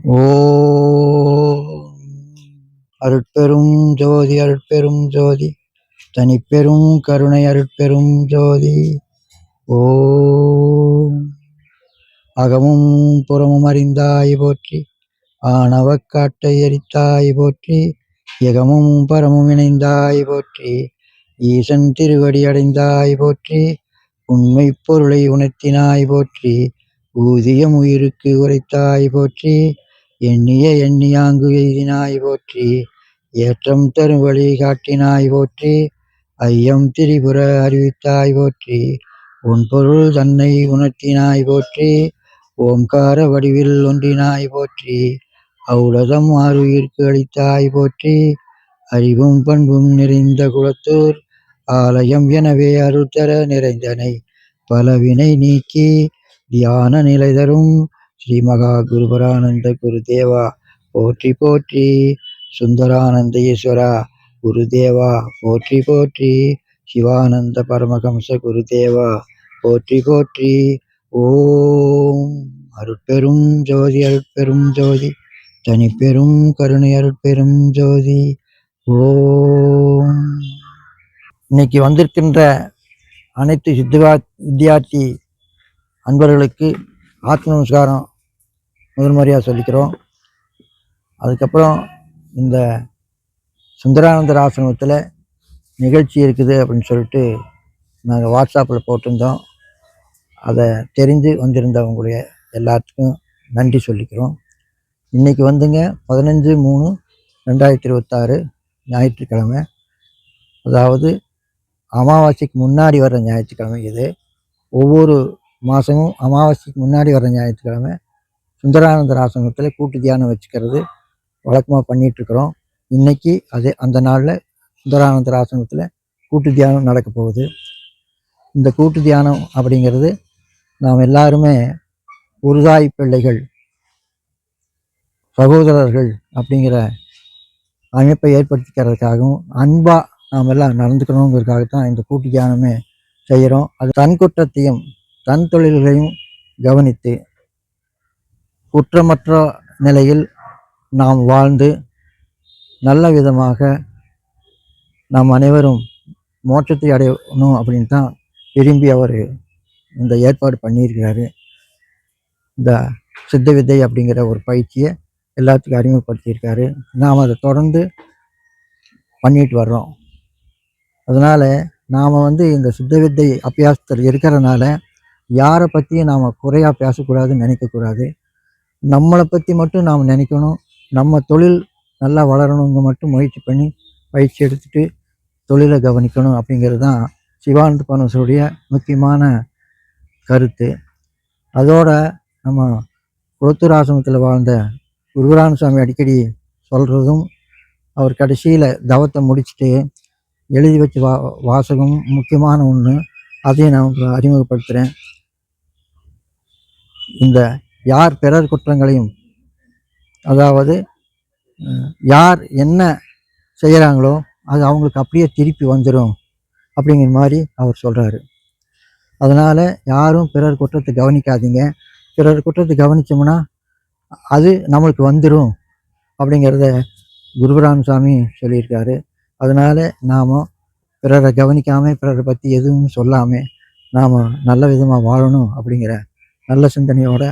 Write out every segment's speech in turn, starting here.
ஓம் அருட்பெரும் ஜோதி அருட்பெரும் ஜோதி தனிப்பெரும் கருணை அருட்பெரும் ஜோதி. ஓம் அகமும் புறமும் அறிந்தாய் போற்றி, ஆணவக் காட்டை எரித்தாய் போற்றி, எகமும் பரமும் இணைந்தாய் போற்றி, ஈசன் திருவடி அடைந்தாய் போற்றி, உண்மை பொருளை உணர்த்தினாய் போற்றி, ஊதியம் உயிருக்கு உரைத்தாய் போற்றி, எண்ணிய எண்ணியாங்கு எய்தினாய் போற்றி, ஏற்றம் தரும் வழி காட்டினாய் போற்றி, ஐயம் திரிபுர அறிவித்தாய் போற்றி, உன் பொருள் தன்னை உணர்த்தினாய் போற்றி, ஓம்கார வடிவில் ஒன்றினாய் போற்றி, ஔடதம் ஆறுயிர்க்கு அளித்தாய் போற்றி, அறிவும் பண்பும் நிறைந்த குலத்தூர் ஆலயம் எனவே அருள்தர நிறைந்தனை பலவினை நீக்கி தியான நிலை தரும் ஸ்ரீ மகா குருபரானந்த குருதேவா போற்றி போற்றி, சுந்தரானந்த ஈஸ்வரா குருதேவா போற்றி போற்றி, சிவானந்த பரமஹம்ச குருதேவா போற்றி போற்றி. ஓம் அருட்பெரும் ஜோதி அருட்பெரும் ஜோதி தனிப்பெரும் கருணை அருட்பெரும் ஜோதி. ஓம். இன்னைக்கு வந்திருக்கின்ற அனைத்து வித்தியார்த்தி அன்பர்களுக்கு ஆத்ம நமஸ்காரம் முதன்முறையாக சொல்லிக்கிறோம். அதுக்கப்புறம் இந்த சுந்தரானந்தர் ஆசிரமத்தில் நிகழ்ச்சி இருக்குது அப்படின்னு சொல்லிட்டு நாங்கள் வாட்ஸ்அப்பில் போட்டிருந்தோம். அதை தெரிஞ்சு வந்திருந்தவங்களுடைய எல்லாத்துக்கும் நன்றி சொல்லிக்கிறோம். இன்றைக்கி வந்துங்க 15/3/2026 ஞாயிற்றுக்கிழமை, அதாவது அமாவாசைக்கு முன்னாடி வர்ற ஞாயிற்றுக்கிழமை இது. ஒவ்வொரு மாதமும் அமாவாசைக்கு முன்னாடி வர்ற ஞாயிற்றுக்கிழமை சுந்தரானந்தர் ஆசிரமத்தில் கூட்டு தியானம் வச்சுக்கிறது வழக்கமாக பண்ணிகிட்ருக்குறோம். இன்றைக்கி அந்த நாளில் சுந்தரானந்தர் ஆசிரமத்தில் கூட்டு தியானம் நடக்க போகுது. இந்த கூட்டு தியானம் அப்படிங்கிறது நாம் எல்லாருமே உருதாய் பிள்ளைகள், சகோதரர்கள் அப்படிங்கிற அமைப்பை ஏற்படுத்திக்கிறதுக்காகவும் அன்பாக நாம் எல்லாம் நடந்துக்கணுங்கிறதுக்காகத்தான் இந்த கூட்டு தியானமே செய்கிறோம். அது தன் குற்றத்தையும் தன் தொழில்களையும் கவனித்து குற்றமற்ற நிலையில் நாம் வாழ்ந்து நல்ல விதமாக நாம் அனைவரும் மோட்சத்தை அடையணும் அப்படின்னு தான் விரும்பி அவர் இந்த ஏற்பாடு பண்ணியிருக்கிறாரு. இந்த சித்த வித்தை அப்படிங்கிற ஒரு பயிற்சியை எல்லாத்துக்கும் அறிமுகப்படுத்தியிருக்காரு. நாம் அதை தொடர்ந்து பண்ணிட்டு வர்றோம். அதனால் நாம் இந்த சித்த வித்தை அபியாசத்தில் இருக்கிறனால யாரை பற்றியும் நாம் குறையாக பேசக்கூடாதுன்னு நினைக்கக்கூடாது. நம்மளை பற்றி மட்டும் நாம் நினைக்கணும். நம்ம தொழில் நல்லா வளரணுங்க மட்டும் முயற்சி பண்ணி பயிற்சி எடுத்துகிட்டு தொழிலை கவனிக்கணும் அப்படிங்கிறது தான் சிவானந்த பரமஹம்சருடைய முக்கியமான கருத்து. அதோட நம்ம குளத்தூர் ஆசிரமத்தில் வாழ்ந்த குருபரானந்த சுவாமி அடிக்கடி சொல்கிறதும், அவர் கடைசியில் தவத்தை முடிச்சுட்டு எழுதி வச்ச வாசகம் முக்கியமான ஒன்று, அதையும் நான் அறிமுகப்படுத்துகிறேன். இந்த யார் பிறர் குற்றங்களையும், அதாவது யார் என்ன செய்கிறாங்களோ அது அவங்களுக்கு அப்படியே திருப்பி வந்துடும் அப்படிங்கிற மாதிரி அவர் சொல்கிறாரு. அதனால் யாரும் பிறர் குற்றத்தை கவனிக்காதீங்க. பிறர் குற்றத்தை கவனித்தோம்னா அது நம்மளுக்கு வந்துடும் அப்படிங்கிறத குருபரானந்த சுவாமி சொல்லியிருக்காரு. அதனால் நாம் பிறரை கவனிக்காமல் பிறரை பற்றி எதுவும் சொல்லாமல் நாம் நல்ல விதமாக வாழணும் அப்படிங்கிற நல்ல சிந்தனையோடு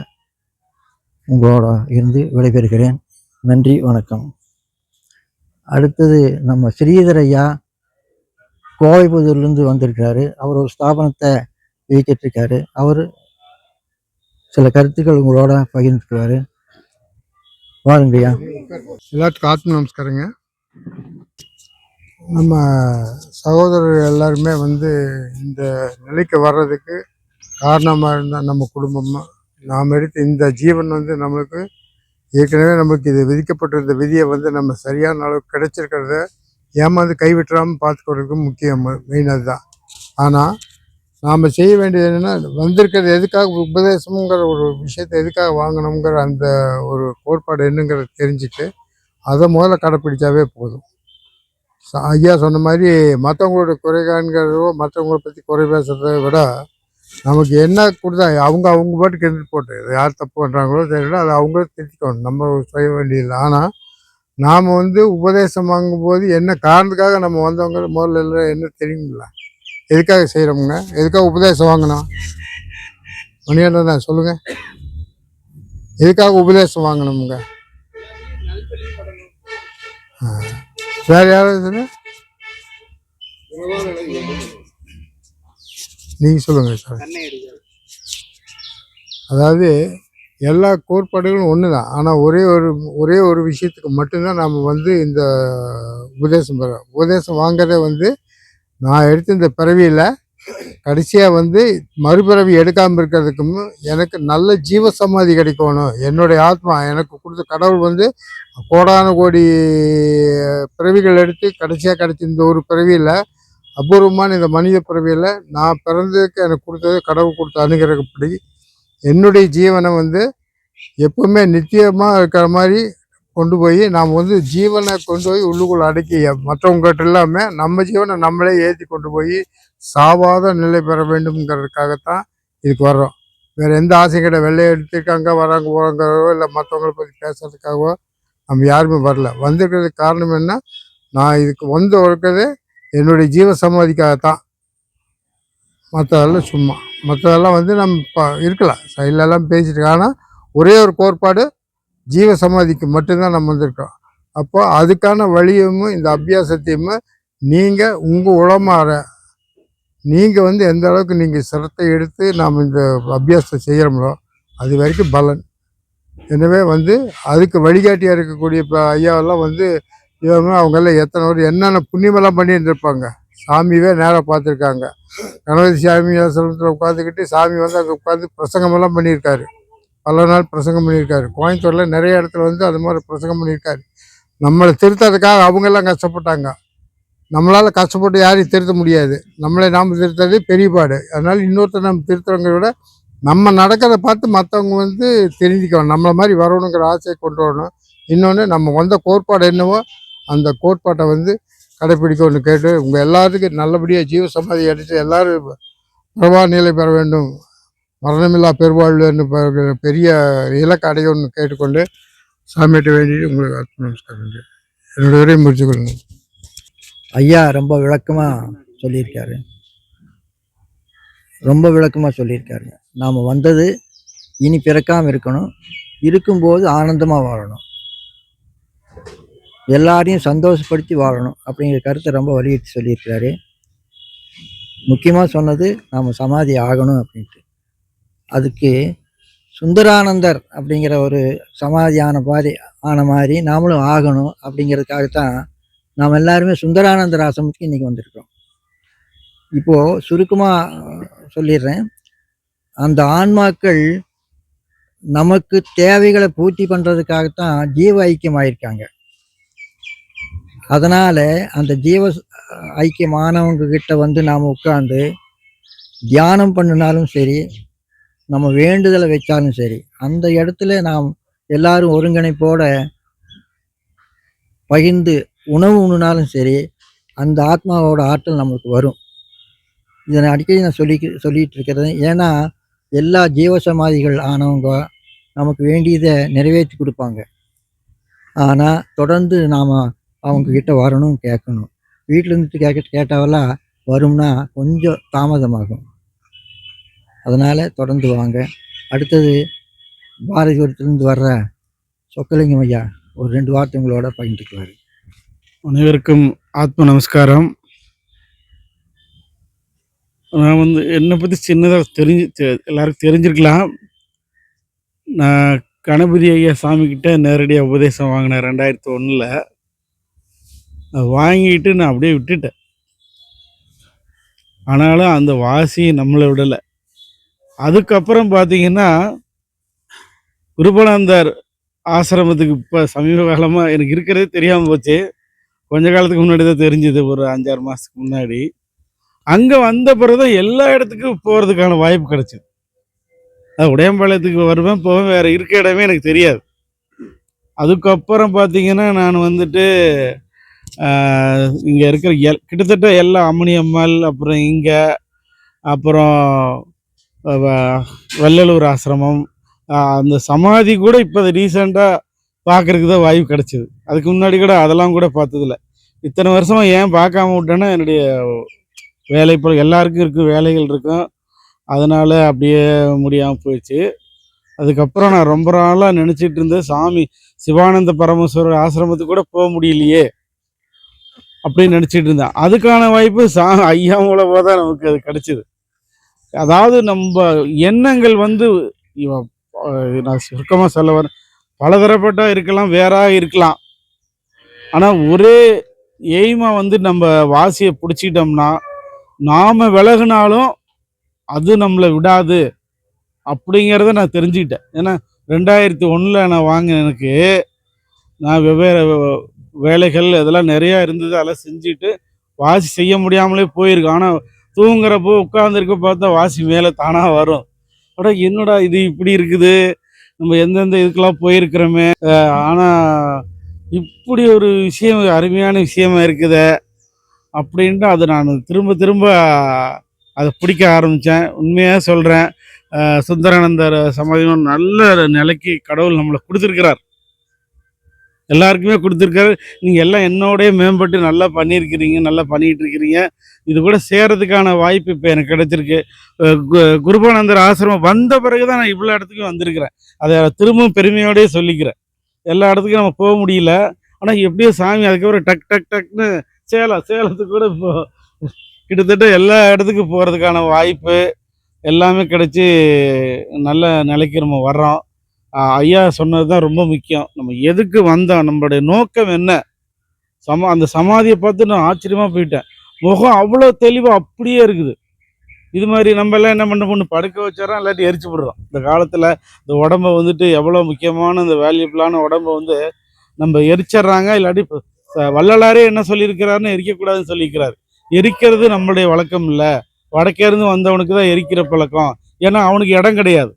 உங்களோட இருந்து விடைபெறுகிறேன். நன்றி, வணக்கம். அடுத்தது நம்ம ஸ்ரீதர் ஐயா கோவைப்புதூர்லேருந்து வந்திருக்காரு. அவர் ஒரு ஸ்தாபனத்தை இயக்கிட்டுருக்காரு. அவர் சில கருத்துக்கள் உங்களோட பகிர்ந்துக்குவார். வாருங்கய்யா. எல்லாத்துக்கும் ஆத்ம நமஸ்காரங்க. நம்ம சகோதரர்கள் எல்லாருமே இந்த நிலைக்கு வர்றதுக்கு காரணமாக இருந்தால் நம்ம குடும்பமாக நாம் எடுத்த இந்த ஜீவன் நம்மளுக்கு ஏற்கனவே நமக்கு இது விதிக்கப்பட்டிருந்த விதியை நம்ம சரியான அளவுக்கு கிடைச்சிருக்கிறத ஏமாந்து கைவிட்டுறாமல் பார்த்துக்கிறதுக்கு முக்கியம், மெயின் அதுதான். ஆனால் நாம் செய்ய வேண்டியது என்னென்னா, வந்திருக்கிறது எதுக்காக உபதேசமுங்கிற ஒரு விஷயத்தை எதுக்காக வாங்கணுங்கிற அந்த ஒரு கோட்பாடு என்னங்கிறத தெரிஞ்சுட்டு அதை முதல்ல கடைப்பிடிச்சாவே போதும். ஐயா சொன்ன மாதிரி மற்றவங்களோட குறைகாண்கிறதோ மற்றவங்களை பற்றி குறை பேசுகிறத விட நமக்கு என்ன கொடுத்தா அவங்க அவங்க பாட்டுக்கு இருந்துட்டு போட்டு யார் தப்பு பண்ணுறாங்களோ தெரியல, அதை அவங்களே திருத்திக்கணும், நம்ம செய்ய வேண்டியதில்லை. ஆனால் நாம் வந்து உபதேசம் வாங்கும்போது என்ன காரணத்துக்காக நம்ம வந்தவங்க முதல்ல எல்லாம் என்ன தெரியுங்களா, எதுக்காக செய்கிறோமுங்க, எதுக்காக உபதேசம் வாங்கினோம்? மணியண்ணா சொல்லுங்கள், எதுக்காக உபதேசம் வாங்கணுமுங்க? வேறு யாராவது நீங்கள் சொல்லுங்கள் சார். அதாவது எல்லா கோட்பாடுகளும் ஒன்று தான். ஆனால் ஒரே ஒரு விஷயத்துக்கு மட்டும்தான் நாம் வந்து இந்த உபதேசம் வாங்குறதே வந்து, நான் எடுத்த இந்த பிறவியில் கடைசியாக வந்து மறுபிறவி எடுக்காமல் இருக்கிறதுக்கும் எனக்கு நல்ல ஜீவ சமாதி கிடைக்கணும். என்னுடைய ஆத்மா எனக்கு கொடுத்த கடவுள் வந்து கோடான கோடி பிறவிகள் எடுத்து கடைசியாக கிடைச்ச இந்த ஒரு பிறவியில், அபூர்வமான இந்த மனித பிறவியில் நான் பிறந்ததுக்கு எனக்கு கொடுத்தது கடவுள் கொடுத்த அனுகிரகப்படி என்னுடைய ஜீவனை வந்து எப்பவுமே நித்தியமாக இருக்கிற மாதிரி கொண்டு போய் நாம் வந்து ஜீவனை கொண்டு போய் உள்ளுக்குள்ளே அடக்கி மற்றவங்ககிட்ட இல்லாமல் நம்ம ஜீவனை நம்மளே ஏற்றி கொண்டு போய் சாவாத நிலை பெற வேண்டும்ங்கிறதுக்காகத்தான் இதுக்கு வர்றோம். வேறு எந்த ஆசையும் கிடையாது. வெள்ளையை எடுத்துருக்காங்க வராங்க போகிறாங்கிறவோ இல்லை மற்றவங்களை பற்றி பேசுறதுக்காகவோ நம்ம யாருமே வரல. வந்திருக்கிறதுக்கு காரணம் என்ன, நான் இதுக்கு வந்து இருக்கிறது என்னுடைய ஜீவ சமாதிக்காகத்தான். மற்றதெல்லாம் சும்மா, மற்றதெல்லாம் வந்து நம்ம இப்போ இருக்கலாம் சைட்லெல்லாம் பேசிட்டு. ஆனால் ஒரே ஒரு கோட்பாடு, ஜீவ சமாதிக்கு மட்டும்தான் நம்ம வந்திருக்கோம். அப்போ அதுக்கான வழியும் இந்த அபியாசத்தையும் நீங்கள் உங்கள் உளமாற நீங்கள் வந்து எந்த அளவுக்கு நீங்கள் சிரத்தை எடுத்து நாம் இந்த அபியாசத்தை செய்கிறோமோ அது வரைக்கும் பலன். எனவே வந்து அதுக்கு வழிகாட்டியாக இருக்கக்கூடிய இப்போ ஐயாவெல்லாம் வந்து அவங்கெல்லாம் எத்தனை வருடம் என்னென்ன புண்ணியமெல்லாம் பண்ணிட்டு இருப்பாங்க. சாமியவே நேராக பார்த்துருக்காங்க. கணபதி சாமி ஆசிரமத்தில் உட்காந்துக்கிட்டு சாமி வந்து அங்கே உட்காந்து பிரசங்கமெல்லாம் பண்ணியிருக்காரு. பல நாள் பிரசங்கம் பண்ணியிருக்காரு. கோயம்புத்தூரில் நிறைய இடத்துல வந்து அது மாதிரி பிரசங்கம் பண்ணியிருக்காரு. நம்மளை திருத்தறதுக்காக அவங்கெல்லாம் கஷ்டப்பட்டாங்க. நம்மளால் கஷ்டப்பட்டு யாரையும் திருத்த முடியாது. நம்மளை நாம் திருத்தது பெரிய பாடு. அதனால் இன்னொருத்தர் நம்ம திருத்துறவங்க விட நம்ம நடக்கிறத பார்த்து மற்றவங்க வந்து தெரிஞ்சுக்கணும், நம்மளை மாதிரி வரணுங்கிற ஆசையை கொண்டு வரணும். இன்னொன்று, நம்ம வந்த கோட்பாடு என்னவோ அந்த கோட்பாட்டை வந்து கடைப்பிடிக்கணும்னு கேட்டு உங்கள் எல்லாத்துக்கும் நல்லபடியாக ஜீவ சமாதி அடித்து எல்லோரும் பிரபா நிலை பெற வேண்டும், மரணமில்லா பெருவாழ்வுன்னு பெரிய இலக்கு அடையணும்னு கேட்டுக்கொண்டு சாமியிட்ட வேண்டிட்டு உங்களுக்கு ஆத்ம நமஸ்காரம் என்னோட வரையும் முடிச்சுக்கொள்ளுங்க. ஐயா ரொம்ப விளக்கமாக சொல்லியிருக்காரு, ரொம்ப விளக்கமாக சொல்லியிருக்காருங்க. நாம் வந்தது இனி பிறக்காமல் இருக்கணும், இருக்கும்போது ஆனந்தமாக வாழணும், எல்லாரையும் சந்தோஷப்படுத்தி வாழணும் அப்படிங்கிற கருத்தை ரொம்ப வலியுறுத்தி சொல்லியிருக்கிறாரு. முக்கியமாக சொன்னது நாம் சமாதி ஆகணும் அப்படின்ட்டு. அதுக்கு சுந்தரானந்தர் அப்படிங்கிற ஒரு சமாதி ஆன மாதிரி நாமளும் ஆகணும் அப்படிங்கிறதுக்காகத்தான் நாம் எல்லாருமே சுந்தரானந்தர் ஆசிரமத்துக்கு இன்றைக்கி வந்திருக்கிறோம். இப்போது சுருக்கமாக சொல்லிடுறேன். அந்த ஆன்மாக்கள் நமக்கு தேவைகளை பூர்த்தி பண்ணுறதுக்காகத்தான் ஜீவ ஐக்கியமாயிருக்காங்க. அதனால் அந்த ஜீவ ஐக்கியமானவங்க கிட்ட வந்து நாம் உட்கார்ந்து தியானம் பண்ணினாலும் சரி, நம்ம வேண்டுதலை வச்சாலும் சரி, அந்த இடத்துல நாம் எல்லாரும் ஒருங்கிணைப்போட பகிர்ந்து உணவு உண்ணினாலும் சரி, அந்த ஆத்மாவோட ஆற்றல் நம்மளுக்கு வரும். இதை அடிக்கடி நான் சொல்லிகிட்டு இருக்கிறது. ஏன்னா எல்லா ஜீவசமாதிகள் ஆனவங்க நமக்கு வேண்டியதை நிறைவேற்றி கொடுப்பாங்க. ஆனால் தொடர்ந்து நாம் அவங்கக்கிட்ட வரணும், கேட்கணும். வீட்டிலேருந்து கேட்டாவெல்லாம் வரும்னா கொஞ்சம் தாமதமாகும். அதனால் தொடர்ந்து வாங்க. அடுத்தது பாரதிபுரத்துலேருந்து வர்ற சொக்கலிங்கம் ஐயா ஒரு 2 வார்த்தை உங்களோட பகிர்ந்துக்குவார். அனைவருக்கும் ஆத்ம நமஸ்காரம். நான் வந்து என்னை பற்றி சின்னதாக எல்லாருக்கும் தெரிஞ்சிருக்கலாம். நான் கணபதி ஐயா சாமிக்கிட்ட நேரடியாக உபதேசம் வாங்கினேன் 2001. வாங்கிட்டு நான் அப்படியே விட்டுட்டேன். ஆனாலும் அந்த வாசி நம்மளை விடலை. அதுக்கப்புறம் பார்த்தீங்கன்னா குருபலாந்தர் ஆசிரமத்துக்கு இப்போ சமீப காலமாக எனக்கு இருக்கிறதே தெரியாமல் போச்சு. கொஞ்ச காலத்துக்கு முன்னாடி தான் தெரிஞ்சுது, ஒரு 5-6 மாதத்துக்கு முன்னாடி. அங்கே வந்த பிறகுதான் எல்லா இடத்துக்கும் போகிறதுக்கான வாய்ப்பு கிடச்சிது. உடையம்பாளையத்துக்கு வருவேன், போவேன், வேறு இருக்க இடமே எனக்கு தெரியாது. அதுக்கப்புறம் பார்த்தீங்கன்னா நான் வந்துட்டு இங்கே இருக்கிற கிட்டத்தட்ட எல்லா அம்மணி அம்மாள், அப்புறம் இங்கே, அப்புறம் வெள்ளலூர் ஆசிரமம், அந்த சமாதி கூட இப்போ ரீசெண்டாக பார்க்கறதுக்கு தான் வாய்ப்பு கிடைச்சிது. அதுக்கு முன்னாடி கூட அதெல்லாம் கூட பார்த்ததில்ல. இத்தனை வருஷமாக ஏன் பார்க்காம விட்டேன்னா, என்னுடைய வேலை இப்போ எல்லாருக்கும் இருக்குது, வேலைகள் இருக்கும். அதனால அப்படியே முடியாமல் போயிடுச்சு. அதுக்கப்புறம் நான் ரொம்ப நாளாக நினச்சிட்டு இருந்தேன், சாமி சிவானந்த பரமேஸ்வரர் ஆசிரமத்துக்கு கூட போக முடியலையே அப்படின்னு நினச்சிட்டு இருந்தேன். அதுக்கான வாய்ப்பு ஐயா மூலமாக தான் நமக்கு அது கிடைச்சிது. அதாவது நம்ம எண்ணங்கள் வந்து நான் சுருக்கமாக சொல்ல வரேன், பலதரப்பட்ட இருக்கலாம், வேறாக இருக்கலாம். ஆனால் ஒரே எய்மாக வந்து நம்ம வாசியை பிடிச்சிட்டோம்னா, நாம் விலகுனாலும் அது நம்மளை விடாது அப்படிங்கிறத நான் தெரிஞ்சுக்கிட்டேன். ஏன்னா 2001 நான் வாங்கின எனக்கு, நான் வெவ்வேறு வேலைகள் இதெல்லாம் நிறையா இருந்தது, அதெல்லாம் செஞ்சுட்டு வாசி செய்ய முடியாமலே போயிருக்கேன். ஆனால் தூங்குறப்போ உட்காந்துருக்க பார்த்தா வாசி மேலே தானாக வரும். என்னடா இது இப்படி இருக்குது, நம்ம எந்தெந்த இதுக்கெல்லாம் போயிருக்கிறோமே, ஆனால் இப்படி ஒரு விஷயம் அருமையான விஷயமா இருக்குதே அப்படின்ட்டு அதை நான் திரும்ப திரும்ப அதை பிடிக்க ஆரம்பித்தேன். உண்மையாக சொல்கிறேன், சுந்தரானந்தர் சமாதியும் நல்ல நிலைக்கு கடவுள் நம்மளை கொடுத்துருக்கிறார், எல்லாருக்குமே கொடுத்துருக்காரு. நீங்கள் எல்லாம் என்னோடய மேம்பட்டு நல்லா பண்ணியிருக்கிறீங்க, நல்லா பண்ணிகிட்டு இருக்கிறீங்க. இது கூட சேர்றதுக்கான வாய்ப்பு இப்போ எனக்கு கிடைச்சிருக்கு. குருபானந்தர் ஆசிரமம் வந்த பிறகு தான் நான் இவ்வளோ இடத்துக்கும் வந்திருக்கிறேன். அதை திரும்பவும் பெருமையோடய சொல்லிக்கிறேன். எல்லா இடத்துக்கும் நம்ம போக முடியல, ஆனால் எப்படியோ சாமி அதுக்கப்புறம் டக் டக் டக்னு சேலத்துக்கு கூட இப்போ கிட்டத்தட்ட எல்லா இடத்துக்கும் போகிறதுக்கான வாய்ப்பு எல்லாமே கிடைச்சி நல்ல நிலைக்கு நம்ம வர்றோம். ஐயா சொன்னது தான் ரொம்ப முக்கியம். நம்ம எதுக்கு வந்தோம், நம்மளுடைய நோக்கம் என்ன? அந்த சமாதியை பார்த்து நான் ஆச்சரியமாக போயிட்டேன். முகம் அவ்வளோ தெளிவாக அப்படியே இருக்குது. இது மாதிரி நம்ம எல்லாம் என்ன பண்ண படுக்க வச்சாரோம், இல்லாட்டி எரிச்சு விடுறோம். இந்த காலத்தில் இந்த உடம்பை வந்துட்டு எவ்வளோ முக்கியமான இந்த வேல்யூபிளான உடம்பை வந்து நம்ம எரிச்சிட்றாங்க. இல்லாட்டி வள்ளலாரே என்ன சொல்லியிருக்கிறாருன்னு எரிக்கக்கூடாதுன்னு சொல்லியிருக்கிறாரு. எரிக்கிறது நம்மளுடைய வழக்கம் இல்லை, வடக்கேருந்து வந்தவனுக்கு தான் எரிக்கிற பழக்கம். ஏன்னா அவனுக்கு இடம் கிடையாது,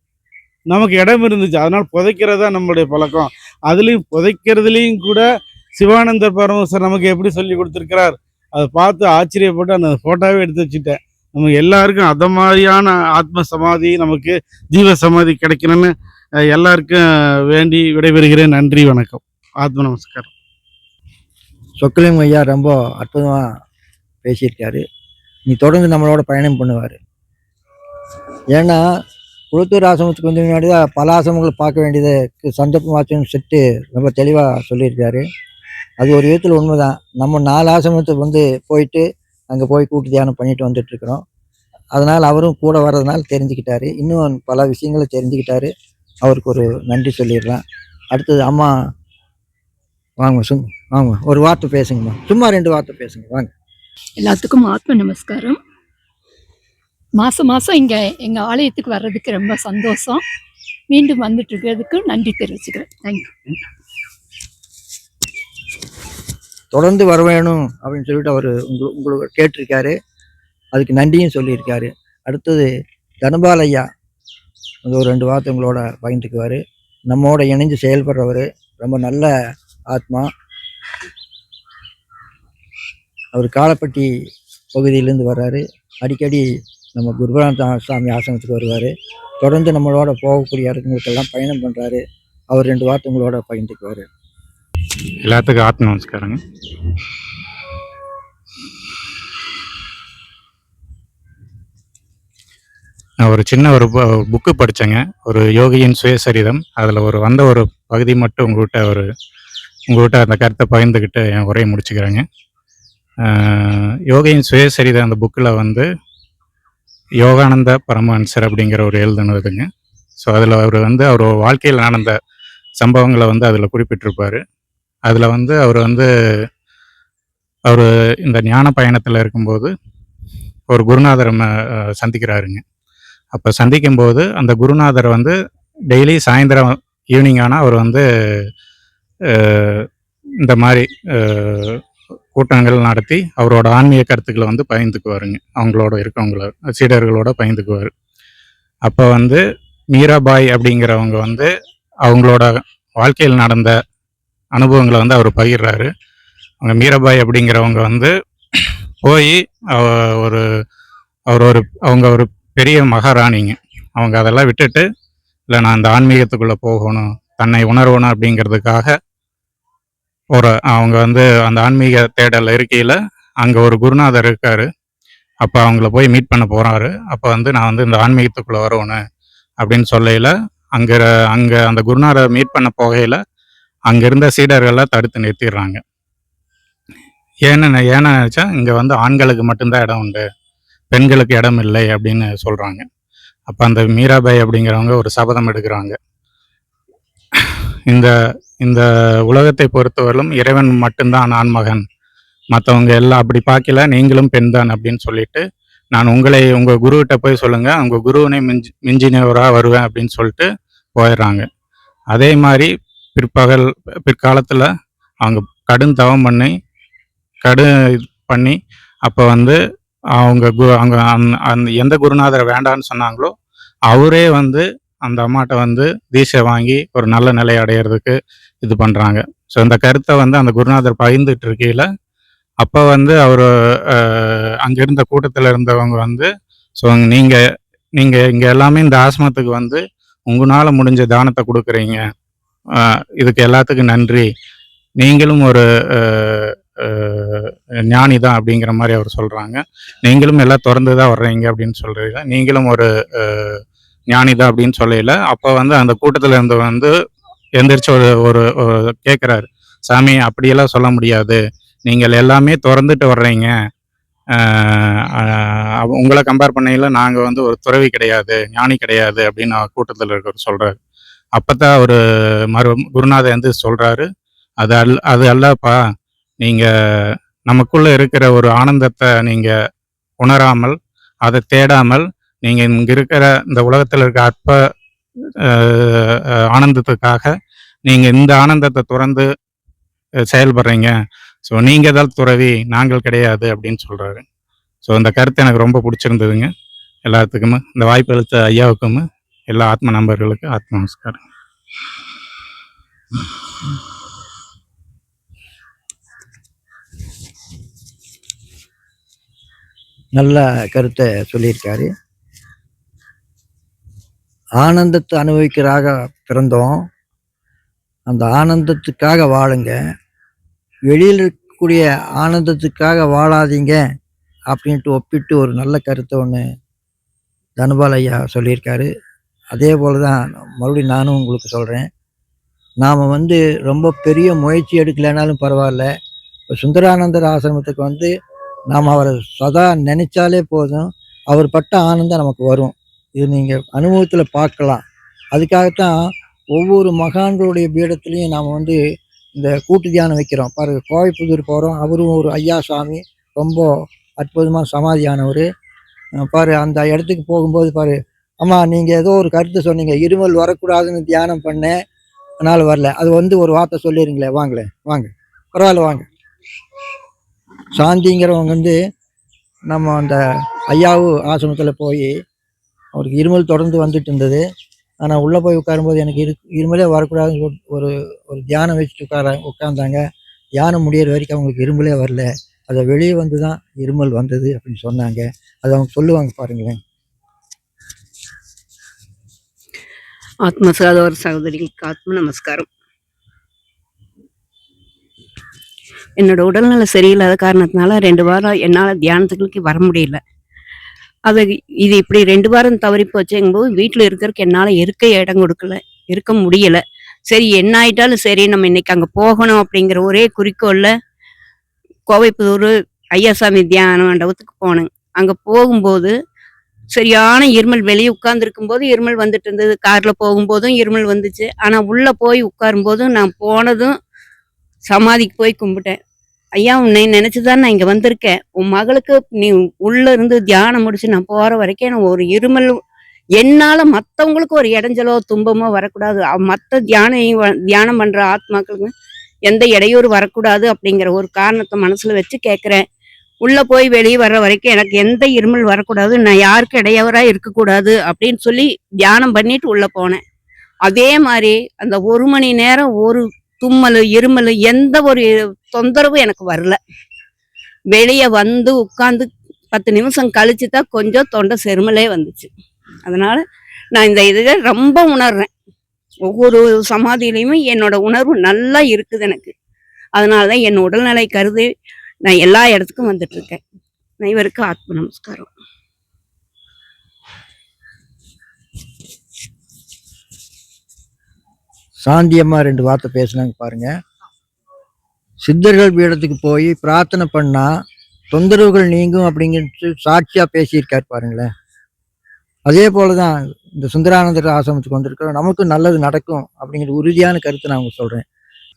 நமக்கு இடம் இருந்துச்சு, அதனால் புதைக்கிறது தான் நம்மளுடைய பழக்கம். அதுலேயும் புதைக்கிறதுலேயும் கூட சிவானந்தர் பரமேஸ்வரர் நமக்கு எப்படி சொல்லி கொடுத்துருக்கிறார், அதை பார்த்து ஆச்சரியப்பட்டு அந்த ஃபோட்டோவே எடுத்து வச்சுட்டேன். நம்ம எல்லாருக்கும் அதை மாதிரியான ஆத்ம சமாதி, நமக்கு ஜீவ சமாதி கிடைக்கணும்னு எல்லாருக்கும் வேண்டி விடைபெறுகிறேன். நன்றி, வணக்கம், ஆத்ம நமஸ்காரம். சொக்கலிங்கம் ஐயா ரொம்ப அற்புதமாக பேசியிருக்காரு. நீ தொடர்ந்து நம்மளோட பயணம் பண்ணுவார். ஏன்னா குளத்தூர் ஆசிரமத்துக்கு வந்து முன்னாடி தான் பல ஆசிரமங்களை பார்க்க வேண்டியது சந்தர்ப்பமாச்சுன்னு செட்டு ரொம்ப தெளிவாக சொல்லியிருக்காரு. அது ஒரு விதத்தில் உண்மை தான். நம்ம 4 ஆசிரமத்துக்கு வந்து போயிட்டு அங்கே போய் கூட்டு தியானம் பண்ணிட்டு வந்துட்டுருக்குறோம். அதனால் அவரும் கூட வர்றதுனால தெரிஞ்சுக்கிட்டாரு, இன்னும் பல விஷயங்களை தெரிஞ்சுக்கிட்டாரு. அவருக்கு ஒரு நன்றி சொல்லிடலாம். அடுத்தது அம்மா வாங்க, வாங்க ஒரு வார்த்தை பேசுங்கம்மா, சும்மா 2 வார்த்தை பேசுங்க, வாங்க. எல்லாத்துக்கும் ஆத்ம நமஸ்காரம். மாதம் மாதம் இங்கே எங்கள் ஆலயத்துக்கு வர்றதுக்கு ரொம்ப சந்தோஷம். மீண்டும் வந்துட்டு இருக்கிறதுக்கு நன்றி தெரிவிச்சுக்கிறேன். தேங்க்யூ. தொடர்ந்து வர வேணும் அப்படின்னு சொல்லிட்டு அவர் உங்களுக்கு கேட்டிருக்காரு, அதுக்கு நன்றியும் சொல்லியிருக்காரு. அடுத்தது தனபால் ஐயா ஒரு 2 வார்த்தை உங்களோட பகிர்ந்துக்குவார். நம்மோட இணைஞ்சு செயல்படுறவர், ரொம்ப நல்ல ஆத்மா. அவர் காலப்பட்டி பகுதியிலேருந்து வர்றாரு. அடிக்கடி நம்ம குருபானந்த சாமி ஆசிரமத்துக்கு வருவார். தொடர்ந்து நம்மளோட போகக்கூடிய இடங்களுக்கெல்லாம் பயணம் பண்ணுறாரு. அவர் 2 வார்த்தை உங்களோட பகிர்ந்துக்குவார். எல்லாத்துக்கும் ஆத்ம நமஸ்காரங்க. நான் ஒரு சின்ன ஒரு புக்கு படித்தேங்க, ஒரு யோகியின் சுயசரிதம். அதில் வந்த ஒரு பகுதி மட்டும் உங்கள்கிட்ட அந்த கருத்தை பகிர்ந்துக்கிட்டு என் உரையை முடிச்சுக்கிறேங்க. யோகியின் சுயசரிதம் அந்த புக்கில் வந்து யோகானந்த பரமஹன்சர் அப்படிங்கிற ஒரு எழுதுனதுங்க. ஸோ அதில் அவர் வாழ்க்கையில் நடந்த சம்பவங்களை வந்து அதில் குறிப்பிட்டிருப்பார். அதில் வந்து அவர் இந்த ஞான பயணத்தில் இருக்கும்போது ஒரு குருநாதரை சந்திக்கிறாருங்க. அப்போ சந்திக்கும்போது அந்த குருநாதர் வந்து டெய்லி சாயந்தரம் ஈவினிங் ஆனால் அவர் வந்து இந்த மாதிரி கூட்டங்கள் நடத்தி அவரோட ஆன்மீக கருத்துக்களை வந்து பகிர்ந்துக்குவாருங்க. அவங்களோட இருக்கவங்கள சீடர்களோட பகிர்ந்துக்குவார். அப்போ வந்து மீராபாய் அப்படிங்கிறவங்க வந்து அவங்களோட வாழ்க்கையில் நடந்த அனுபவங்களை வந்து அவர் பகிர்றாரு. அவங்க மீராபாய் அப்படிங்கிறவங்க வந்து போய் அவங்க ஒரு பெரிய மகாராணிங்க. அவங்க அதெல்லாம் விட்டுட்டு, இல்லை நான் இந்த ஆன்மீகத்துக்குள்ளே போகணும், தன்னை உணரணும் அப்படிங்கிறதுக்காக அவங்க வந்து அந்த ஆன்மீக தேடல் இருக்கையில் அங்கே ஒரு குருநாதர் இருக்கார். அப்போ அவங்கள போய் மீட் பண்ண போகிறாரு. அப்போ வந்து நான் வந்து இந்த ஆன்மீகத்துக்குள்ளே வரணும் அப்படின்னு சொல்லையில் அங்கே அங்கே அந்த குருநாதரை மீட் பண்ண போகையில் அங்கே இருந்த சீடர்கள்லாம் தடுத்து நிறுத்திடுறாங்க. ஏன்னு நினச்சா இங்கே வந்து ஆண்களுக்கு மட்டும்தான் இடம் உண்டு, பெண்களுக்கு இடம் இல்லை அப்படின்னு சொல்கிறாங்க. அப்போ அந்த மீராபாய் அப்படிங்கிறவங்க ஒரு சபதம் எடுக்கிறாங்க. இந்த இந்த உலகத்தை பொறுத்தவரையிலும் இறைவன் மட்டும்தான் ஆண்மகன், மற்றவங்க எல்லாம் அப்படி பார்க்கல, நீங்களும் பெண் தான் அப்படின்னு சொல்லிட்டு, நான் உங்கள் குருகிட்ட போய் சொல்லுங்கள், உங்கள் குருவினை மிஞ்சினவராக வருவேன் அப்படின்னு சொல்லிட்டு போயிடுறாங்க. அதே மாதிரி பிற்காலத்தில் அவங்க கடும் தவம் பண்ணி அப்போ வந்து அவங்க அந்த எந்த குருநாதரை வேண்டான்னு சொன்னாங்களோ அவரே வந்து அந்த அம்மாட்ட வந்து தீட்சை வாங்கி ஒரு நல்ல நிலை அடையிறதுக்கு இது பண்ணுறாங்க. ஸோ இந்த கருத்தை வந்து அந்த குருநாதர் பகிர்ந்துட்டு இருக்கையில் அப்போ வந்து அவர் அங்கே இருந்த கூட்டத்தில் இருந்தவங்க வந்து, ஸோ நீங்கள் இங்கே எல்லாமே இந்த ஆசிரமத்துக்கு வந்து உங்களால் முடிஞ்ச தானத்தை கொடுக்குறீங்க, இதுக்கு எல்லாத்துக்கும் நன்றி, நீங்களும் ஒரு ஞானி தான் அப்படிங்கிற மாதிரி அவர் சொல்கிறாங்க. நீங்களும் எல்லாம் திறந்து தான் வர்றீங்க அப்படின்னு சொல்கிறீங்க, நீங்களும் ஒரு ஞானி தான் அப்படின்னு சொல்லையில் அப்போ வந்து அந்த கூட்டத்தில் இருந்து வந்து எந்திரிச்சு ஒரு கேட்குறாரு, சாமி அப்படியெல்லாம் சொல்ல முடியாது, நீங்கள் எல்லாமே திறந்துட்டு வர்றீங்க, உங்களை கம்பேர் பண்ணையில் நாங்கள் வந்து ஒரு துறவி கிடையாது, ஞானி கிடையாது அப்படின்னு கூட்டத்தில் இருக்கிறவர் சொல்கிறாரு. அப்போ தான் ஒரு குருநாதர் வந்து சொல்கிறாரு, அது அல்லப்பா, நீங்கள் நமக்குள்ளே இருக்கிற ஒரு ஆனந்தத்தை நீங்கள் உணராமல், அதை தேடாமல், நீங்கள் இங்கே இருக்கிற இந்த உலகத்தில் இருக்க அற்ப ஆனந்தத்துக்காக நீங்கள் இந்த ஆனந்தத்தை துறந்து செயல்படுறீங்க, ஸோ நீங்கள் தான் துறவி, நாங்கள் கிடையாது அப்படின்னு சொல்கிறாரு. ஸோ இந்த கருத்து எனக்கு ரொம்ப பிடிச்சிருந்ததுங்க. எல்லாத்துக்குமே இந்த வாய்ப்பு அளித்த ஐயாவுக்கும் எல்லா ஆத்ம நண்பர்களுக்கு ஆத்ம நமஸ்காரம். நல்ல கருத்தை சொல்லியிருக்காரு. ஆனந்தத்தை அனுபவிக்கிறாக பிறந்தோம், அந்த ஆனந்தத்துக்காக வாழுங்க, வெளியில் இருக்கக்கூடிய ஆனந்தத்துக்காக வாழாதீங்க அப்படின்ட்டு ஒப்பிட்டு ஒரு நல்ல கருத்தை ஒன்று தனுபால் ஐயா சொல்லியிருக்காரு. அதே போல் தான் மறுபடியும் நானும் உங்களுக்கு சொல்கிறேன். நாம் வந்து ரொம்ப பெரிய முயற்சி எடுக்கலைனாலும் பரவாயில்ல, இப்போ சுந்தரானந்தர் ஆசிரமத்துக்கு வந்து நாம் அவரை சதா நினைச்சாலே போதும், அவர் பட்ட ஆனந்தம் நமக்கு வரும். இது நீங்கள் அனுபவத்தில் பார்க்கலாம். அதுக்காகத்தான் ஒவ்வொரு மகான்களுடைய பீடத்துலேயும் நாம் வந்து இந்த கூட்டு தியானம் வைக்கிறோம். பாருங்க, கோவைப்புதூர் போகிறோம், அவரும் ஒரு ஐயா சாமி, ரொம்ப அற்புதமாக சமாதியானவர். பாரு, அந்த இடத்துக்கு போகும்போது பாரு, அம்மா நீங்கள் ஏதோ ஒரு கருத்து சொன்னீங்க, இருமல் வரக்கூடாதுன்னு தியானம் பண்ணேன், அதனால் வரல, அது வந்து ஒரு வார்த்தை சொல்லிடுங்களே, வாங்களேன் வாங்க, பரவாயில்ல வாங்க. சாந்திங்கிறவங்க வந்து நம்ம அந்த ஐயாவு ஆசிரமத்தில் போய் அவருக்கு இருமல் தொடர்ந்து வந்துட்டு இருந்தது. ஆனால் உள்ளே போய் உட்காரும்போது எனக்கு இருமலே வரக்கூடாதுன்னு ஒரு ஒரு தியானம் வச்சுட்டு உட்காந்தாங்க. தியானம் முடியிற வரைக்கும் அவங்களுக்கு இருமலே வரல, அதை வெளியே வந்து தான் இருமல் வந்தது அப்படின்னு சொன்னாங்க. அதை அவங்க சொல்லுவாங்க பாருங்களேன். ஆத்ம சகோதர சகோதரிகளுக்கு ஆத்ம நமஸ்காரம். என்னோட உடல்நல சரியில்லாத காரணத்தினால 2 வாரம் என்னால் தியானத்துக்கு வர முடியல. இது இப்படி 2 வாரம் தவறி போச்சுங்கும்போது வீட்டில் இருக்கிறதுக்கு என்னால் இருக்க முடியல. சரி, என்ன ஆயிட்டாலும் சரி, நம்ம இன்னைக்கு அங்கே போகணும் அப்படிங்கிற ஒரே குறிக்கோளில் கோவைப்புதூர் ஐயாசாமி தியான மண்டபத்துக்கு போனேங்க. அங்கே போகும்போது சரியான இருமல், வெளியே உட்கார்ந்துருக்கும் போது இருமல் வந்துட்டு இருந்தது, காரில் போகும்போதும் இருமல் வந்துச்சு. ஆனால் உள்ளே போய் உட்காரும்போதும் நான் போனதும் சமாதிக்கு போய் கும்பிட்டேன். ஐயா, உன்னை நினைச்சுதான் நான் இங்க வந்திருக்கேன், உன் மகளுக்கு நீ உள்ள இருந்து தியானம் முடிச்சு நான் போற வரைக்கும் எனக்கு ஒரு இருமல், என்னால மத்தவங்களுக்கு ஒரு இடைஞ்சலோ துன்பமோ வரக்கூடாது, மற்ற தியானம் பண்ற ஆத்மாக்களுக்கு எந்த இடையூறு வரக்கூடாது அப்படிங்கிற ஒரு காரணத்தை மனசுல வச்சு கேட்கிறேன். உள்ள போய் வெளியே வர்ற வரைக்கும் எனக்கு எந்த இருமல் வரக்கூடாது, நான் யாருக்கு இடையவரா இருக்கக்கூடாது அப்படின்னு சொல்லி தியானம் பண்ணிட்டு உள்ள போனேன். அதே மாதிரி அந்த 1 மணி நேரம் ஒரு தும்மல் இருமல் எந்த ஒரு தொந்தரவும் எனக்கு வரல. வெளியே வந்து உட்கார்ந்து 10 நிமிஷம் கழிச்சு தான் கொஞ்சம் தொண்டை செருமலே வந்துச்சு. அதனால நான் இந்த இதை ரொம்ப உணர்றேன். ஒவ்வொரு சமாதியிலையுமே என்னோட உணர்வு நல்லா இருக்குது எனக்கு. அதனாலதான் என் உடல்நிலை கருதி நான் எல்லா இடத்துக்கும் வந்துட்டு இருக்கேன். அனைவருக்கு ஆத்ம நமஸ்காரம். சாந்தி அம்மா 2 வார்த்தை பேசுனாங்க பாருங்க. சித்தர்கள் பீடத்துக்கு போய் பிரார்த்தனை பண்ணா தொந்தரவுகள் நீங்கும் அப்படிங்கிறது சாட்சியா பேசியிருக்காரு பாருங்களேன். அதே போலதான் இந்த சுந்தரானந்தர் ஆசிரமத்துக்கு வந்திருக்கிறோம், நமக்கு நல்லது நடக்கும் அப்படிங்கிற உறுதியான கருத்தை நான் உங்களுக்கு சொல்றேன்.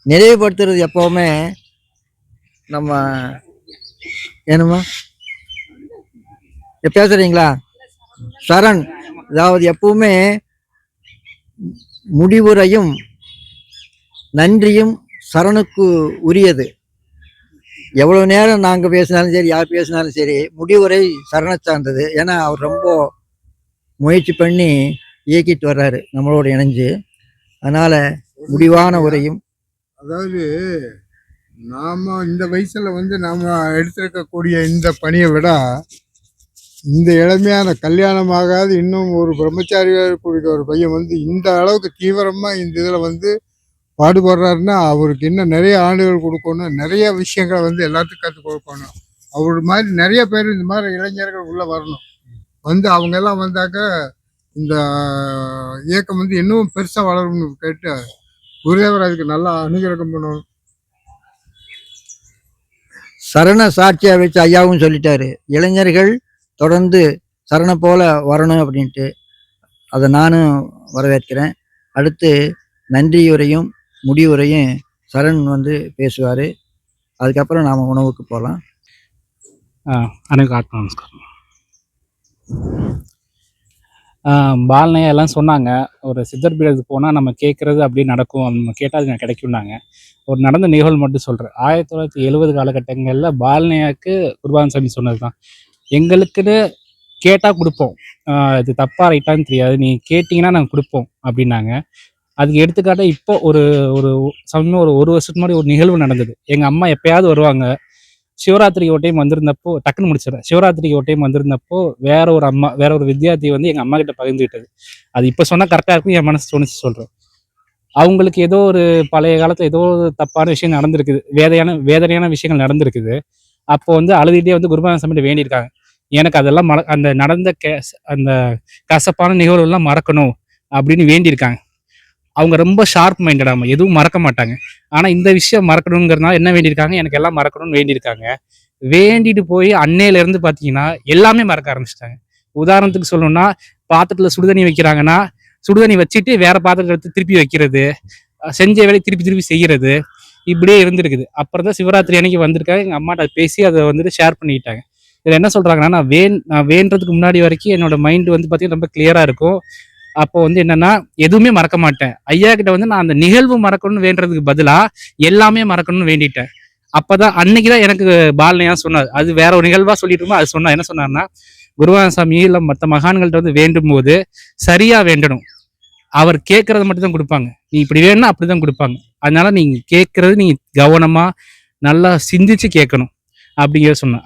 நிறைவுபடுத்துறது எப்பவுமே நம்ம என்னமா பேசுறீங்களா சரண், அதாவது எப்பவுமே முடிவுரையும் நன்றியும் சரணுக்கு உரியது. எவ்வளவு நேரம் நாங்க பேசினாலும் சரி, யார் பேசினாலும் சரி, முடிவுரை சரணை சார்ந்தது. ஏன்னா அவர் ரொம்ப முயற்சி பண்ணி இயக்கிட்டு வர்றாரு நம்மளோட இணைஞ்சு. அதனால முடிவான உரையும், அதாவது நாம இந்த வயசுல வந்து நாம எடுத்திருக்கக்கூடிய இந்த பணியை விட இந்த இளமையான கல்யாணமாகாது இன்னும் ஒரு பிரம்மச்சாரியாக இருக்கக்கூடிய ஒரு பையன் வந்து இந்த அளவுக்கு தீவிரமா இந்த இதுல வந்து பாடுபடுறாருன்னா அவருக்கு இன்னும் நிறைய ஆண்டுகள் கொடுக்கணும், நிறைய விஷயங்களை வந்து எல்லாத்துக்கும் கற்றுக் கொடுக்கணும். அவர் மாதிரி நிறைய பேர் இந்த மாதிரி இளைஞர்கள் உள்ள வரணும். வந்து அவங்க எல்லாம் வந்தாக்க இந்த இயக்கம் வந்து இன்னும் பெருசா வளரும்னு கேட்டு குருதேவர் அதுக்கு நல்லா அனுகிரகம் பண்ணணும். சரண சாட்சியா வச்சு ஐயாவும் சொல்லிட்டாரு, இளைஞர்கள் தொடர்ந்து சரணை போல வரணும் அப்படின்ட்டு. அதை நானும் வரவேற்கிறேன். அடுத்து நன்றியுரையும் முடிவுரையும் சரண் வந்து பேசுவார். அதுக்கப்புறம் நாம் உணவுக்கு போகலாம். அனைவருக்கும் ஆத்ம நமஸ்காரம். பால்னையா எல்லாம் சொன்னாங்க, ஒரு சித்தர் பீடத்துக்கு போனால் நம்ம கேட்குறது அப்படி நடக்கும், நம்ம கேட்டால் அது கிடைக்கும்னாங்க. ஒரு நடந்த நிகழ்வு மட்டும் சொல்கிறேன். 1970 காலகட்டங்களில் பால்னையாவுக்கு குருபானந்த சாமி சொன்னது தான், எங்களுக்குன்னு கேட்டால் கொடுப்போம், இது தப்பா ரைட்டான்னு தெரியாது, நீ கேட்டிங்கன்னா நாங்கள் கொடுப்போம் அப்படின்னாங்க. அதுக்கு எடுத்துக்காட்ட இப்போ ஒரு சமயம் ஒரு வருஷத்துக்கு முன்னாடி ஒரு நிகழ்வு நடந்தது. எங்கள் அம்மா எப்பயாவது வருவாங்க. சிவராத்திரிக்கு ஒரு டைம் வந்திருந்தப்போ, டக்குன்னு முடிச்சிடறேன், சிவராத்திரிக்கு ஒரு டைம் வந்திருந்தப்போ வேற ஒரு வித்தியார்த்தி வந்து எங்கள் அம்மா கிட்ட பகிர்ந்துக்கிட்டது. அது இப்போ சொன்னால் கரெக்டாக இருக்கும், என் மனசு தோணுச்சு சொல்கிறேன். அவங்களுக்கு ஏதோ ஒரு பழைய காலத்தில் ஏதோ ஒரு தப்பான விஷயம் நடந்திருக்குது, வேதனையான விஷயங்கள் நடந்திருக்குது. அப்போ வந்து அழுதுகிட்டே வந்து குருபானந்த சாமிகிட்ட வேண்டியிருக்காங்க, எனக்கு அதெல்லாம் அந்த நடந்த அந்த கசப்பான நிகழ்வுலாம் மறக்கணும் அப்படின்னு வேண்டியிருக்காங்க. அவங்க ரொம்ப ஷார்ப் மைண்டடாம எதுவும் மறக்க மாட்டாங்க. ஆனால் இந்த விஷயம் மறக்கணுங்கிறதுனால என்ன வேண்டியிருக்காங்க, எனக்கு எல்லாம் மறக்கணும்னு வேண்டியிருக்காங்க. வேண்டிட்டு போய் அன்னையிலேருந்து பார்த்தீங்கன்னா எல்லாமே மறக்க ஆரம்பிச்சிட்டாங்க. உதாரணத்துக்கு சொல்லணும்னா, பாத்திரத்தில் சுடுதண்ணி வைக்கிறாங்கன்னா சுடுதண்ணி வச்சுட்டு வேற பாத்திரத்தை எடுத்து திருப்பி வைக்கிறது, செஞ்ச வேலையை திருப்பி செய்கிறது, இப்படியே இருந்திருக்குது. அப்புறம் தான் சிவராத்திரி அன்னைக்கு வந்திருக்காங்க, எங்கள் அம்மாட்ட பேசி அதை வந்துட்டு ஷேர் பண்ணிக்கிட்டாங்க. இதில் என்ன சொல்கிறாங்கன்னா, நான் வேண்டதுக்கு முன்னாடி வரைக்கும் என்னோட மைண்டு வந்து பார்த்தீங்கன்னா ரொம்ப கிளியராக இருக்கும். அப்போ வந்து என்னன்னா எதுவுமே மறக்க மாட்டேன். ஐயா கிட்ட வந்து நான் அந்த நிகழ்வு மறக்கணும்னு வேண்டதுக்கு பதிலாக எல்லாமே மறக்கணும்னு வேண்டிட்டேன். அப்பதான் அன்னைக்குதான் எனக்கு பால்னையா சொன்னார். அது வேற ஒரு நிகழ்வா சொல்லிட்டு இருக்கோம். அது சொன்னா என்ன சொன்னார்னா, குருவானந்த சாமி இல்லை மற்ற மகான்கள்ட்ட வந்து வேண்டும் போது சரியா வேண்டணும், அவர் கேட்கறத மட்டும் தான் கொடுப்பாங்க, நீ இப்படி வேணும்னா அப்படிதான் கொடுப்பாங்க. அதனால நீங்க கேட்கறது நீங்க கவனமா நல்லா சிந்திச்சு கேட்கணும் அப்படிங்கிற சொன்னேன்.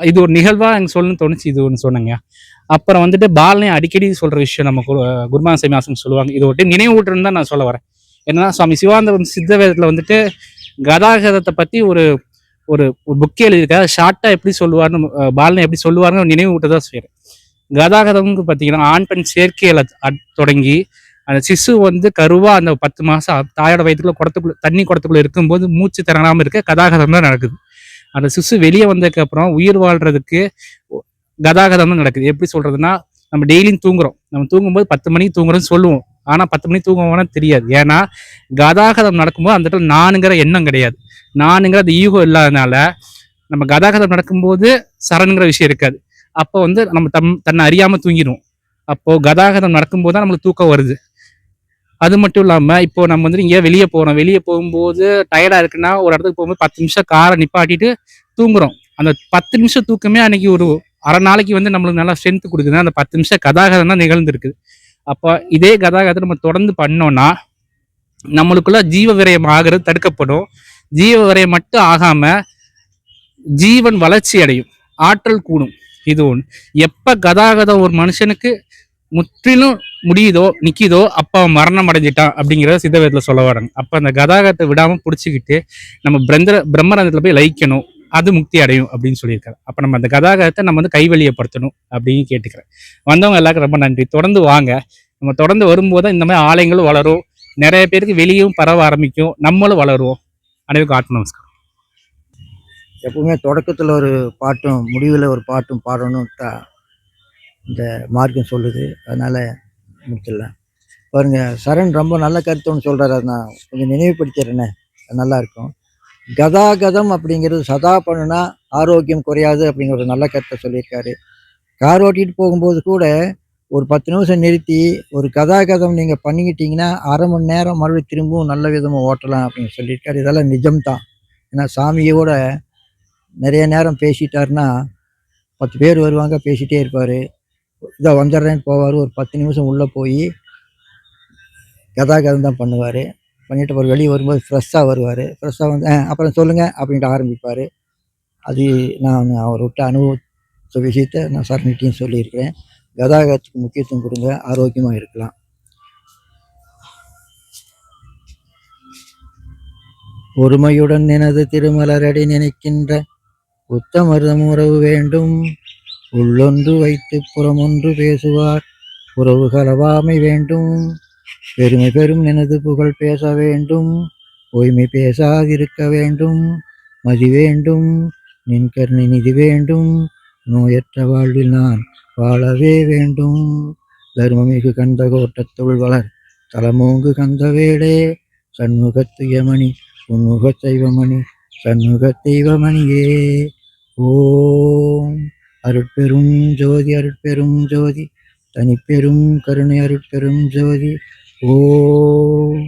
இது ஒரு நிகழ்வா எனக்கு சொல்லணும்னு தோணுச்சு, இது ஒன்று சொன்னேங்க. அப்புறம் வந்துட்டு பால்னையா அடிக்கடி சொல்ற விஷயம் நம்ம குருபானந்த சாமி ஆசிரமம் சொல்லுவாங்க, இது ஒரு நினைவூட்டுன்னு தான் நான் சொல்ல வரேன். என்னன்னா, சுவாமி சிவானந்தம் சித்த வேதத்துல வந்துட்டு கதாகதத்தை பத்தி ஒரு ஒரு புக்கே எழுதியிருக்காரு. ஷார்ட்டா எப்படி சொல்லுவார்னு பால்னையா எப்படி சொல்லுவாருன்னு நினைவு ஊட்டதான் செய்யறேன். கதாகதம்னு பார்த்தீங்கன்னா ஆண் பெண் சேர்க்கையில தொடங்கி அந்த சிசு வந்து கருவா அந்த 10 மாசம் தாயோட வயிற்றுக்குள்ள தண்ணி குடத்துக்குள்ள இருக்கும்போது மூச்சு திறனாம இருக்க கதாகதம் தான் நடக்குது. அந்த சிசு வெளியே வந்ததுக்கு அப்புறம் உயிர் வாழ்றதுக்கு கதாகதம் தான் நடக்குது. எப்படி சொல்றதுன்னா, நம்ம டெய்லியும் தூங்குறோம், நம்ம தூங்கும்போது 10 மணிக்கு தூங்குறோம்னு சொல்லுவோம், ஆனா 10 மணிக்கு தூங்குவோம்னா தெரியாது. ஏன்னா கதாகதம் நடக்கும்போது அந்த இடத்துல நானுங்கிற எண்ணம் கிடையாது, நானுங்கிற அந்த ஈகோ இல்லாதனால நம்ம கதாகதம் நடக்கும்போது சரணுங்கிற விஷயம் இருக்காது. அப்போ வந்து நம்ம தன்னை அறியாம தூங்கிடுவோம். அப்போ கதாகதம் நடக்கும்போது தான் நம்மளுக்கு தூக்கம் வருது. அது மட்டும் இல்லாம இப்போ நம்ம வந்து இங்கே வெளியே போகும்போது டயர்டா இருக்குன்னா ஒரு இடத்துக்கு போகும்போது 10 நிமிஷம் காரை நிப்பாட்டிட்டு தூங்குறோம். அந்த 10 நிமிஷம் தூக்கமே அன்னைக்கு ஒரு அரை நாளைக்கு வந்து நம்மளுக்கு நல்லா ஸ்ட்ரென்த் கொடுக்குது. அந்த 10 நிமிஷம் கதாகதம் தான் நிகழ்ந்துருக்குது. அப்போ இதே கதாகதத்தை நம்ம தொடர்ந்து பண்ணோம்னா நம்மளுக்குள்ள ஜீவ விரயம் ஆகிறது தடுக்கப்படும். ஜீவ விரயம் மட்டும் ஆகாம ஜீவன் வளர்ச்சி அடையும், ஆற்றல் கூடும். இது ஒன்று. எப்ப கதாகதம் ஒரு மனுஷனுக்கு முற்றிலும் முடியுதோ நிக்குதோ அப்ப அவன் மரணம் அடைஞ்சிட்டான் அப்படிங்கிறத சித்தவேதத்துல சொல்ல வராங்க. அப்ப அந்த கதாகத்தை விடாம பிடிச்சிக்கிட்டு நம்ம பிரம்மரந்தத்துல போய் லயிக்கணும், அது முக்தி அடையும் அப்படின்னு சொல்லியிருக்காரு. அப்ப நம்ம அந்த கதாகத்தை நம்ம வந்து கைவழியப்படுத்தணும் அப்படின்னு கேட்டுக்கிறேன். வந்தவங்க எல்லாருக்கும் ரொம்ப நன்றி. தொடர்ந்து வாங்க. நம்ம தொடர்ந்து வரும்போது இந்த மாதிரி ஆலயங்களும் வளரும், நிறைய பேருக்கு வெளியும் பரவ ஆரம்பிக்கும், நம்மளும் வளருவோம். அனைவருக்கும் ஆத்ம நமஸ்காரம். எப்பவுமே தொடக்கத்தில் ஒரு பாட்டும் முடிவில் ஒரு பாட்டும் பாடணும் தான் இந்த மார்க்கம் சொல்லுது. அதனால் முடிச்சிடலாம். பாருங்க, சரண் ரொம்ப நல்ல கருத்து ஒன்று சொல்கிறாரு. அதை நான் கொஞ்சம் நினைவுபடுத்திடுறேனே, அது நல்லாயிருக்கும். கதாகதம் அப்படிங்கிறது சதா பண்ணுனா ஆரோக்கியம் குறையாது அப்படிங்கிற ஒரு நல்ல கருத்தை சொல்லியிருக்காரு. கார் ஓட்டிகிட்டு போகும்போது கூட ஒரு 10 நிமிஷம் நிறுத்தி ஒரு கதாகதம் நீங்கள் பண்ணிக்கிட்டீங்கன்னா அரை மணி நேரம் மறுபடியும் திரும்பவும் நல்ல விதமாக ஓட்டலாம் அப்படின்னு சொல்லியிருக்காரு. இதெல்லாம் நிஜம்தான். ஏன்னா சாமியோட நிறைய நேரம் பேசிட்டாருன்னா 10 பேர் வருவாங்க, பேசிகிட்டே இருப்பார். இதோ வந்துடுறேன்னு போவார். ஒரு 10 நிமிஷம் உள்ளே போய் கதாகதம் தான் பண்ணுவார். பண்ணிட்டு அப்புறம் வெளியே வரும்போது ஃப்ரெஷ்ஷாக வருவார். ஃப்ரெஷ்ஷாக வந்து அப்புறம் சொல்லுங்கள் அப்படின்ட்டு ஆரம்பிப்பார். அது நான் அவர் விட்ட அனுபவ விஷயத்தை நான் சரணிட்டையும் சொல்லியிருக்கிறேன். கதாகதத்துக்கு முக்கியத்துவம் கொடுங்க, ஆரோக்கியமாக இருக்கலாம். ஒருமையுடன் எனது திருமலரடி நினைக்கின்ற உத்தமர்தம் உறவு வேண்டும். உள்ளொன்று வைத்து புறமொன்று பேசுவார், உறவு கலவாமை வேண்டும். பெருமை பெரும் எனது புகழ் பேச வேண்டும், பொய்மை பேசாதிருக்க வேண்டும். மதி வேண்டும், நின் கருணை நிதி வேண்டும், நோயற்ற வாழ்வில் நான் வாழவே வேண்டும். தர்மமிகு கந்த கோட்டத்துள் வளர் தலமோங்கு கந்தவேடே, சண்முகத்துயமணி உன்முக தெய்வமணி சண்முக தெய்வமணியே. ஓம் அருட்பெரும் ஜோதி அருட்பெரும் ஜோதி தனிப்பெரும் கருணை அருட்பெரும் ஜோதி. ஓம்